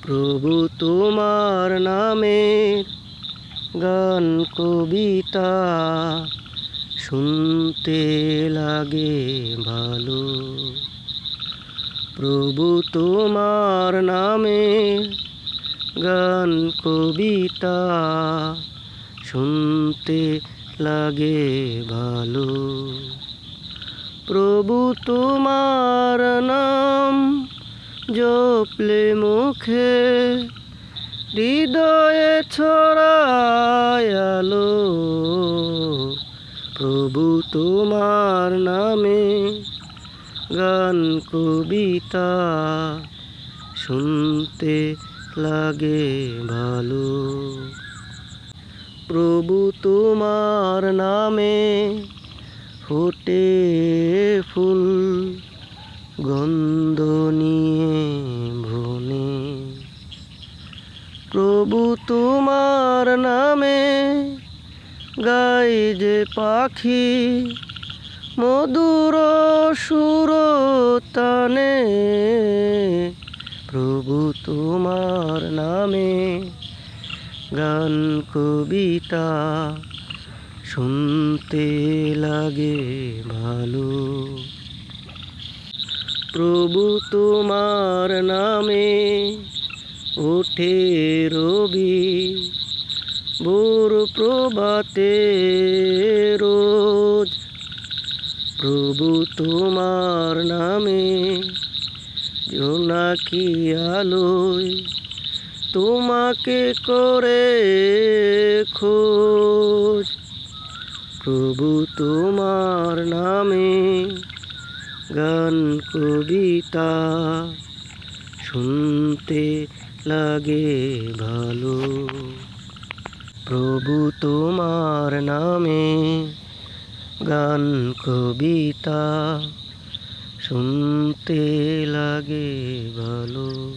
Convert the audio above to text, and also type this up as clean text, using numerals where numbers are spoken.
প্রভু তোমার নামের গান কবিতা শুনতে লাগে ভালো। প্রভু তোমার নামের গান কবিতা শুনতে লাগে ভালো। প্রভু তোমার নাম জপলে মুখে হৃদয়ে ছড়ায় আলো। প্রভু তোমার নামে গান কবিতা শুনতে লাগে ভালো। প্রভু তোমার নামে ফোটে ফুল গন্ধ নিয়ে বনে। প্রভু তোমার নামে গায় যে পাখি মধুর সুর তানে। প্রভু তোমার নামে গান কবিতা শুনতে লাগে ভালো। প্রভু তোমার নামে ওঠে রবি ভোর প্রভাতে রোজ। প্রভু তোমার নামে জোনাকি আলোয় তোমাকে করে খোঁজ। প্রভু তোমার নামে গান কবিতা শুনতে লাগে ভালো। প্রভু তোমার নামে গান কবিতা শুনতে লাগে ভালো।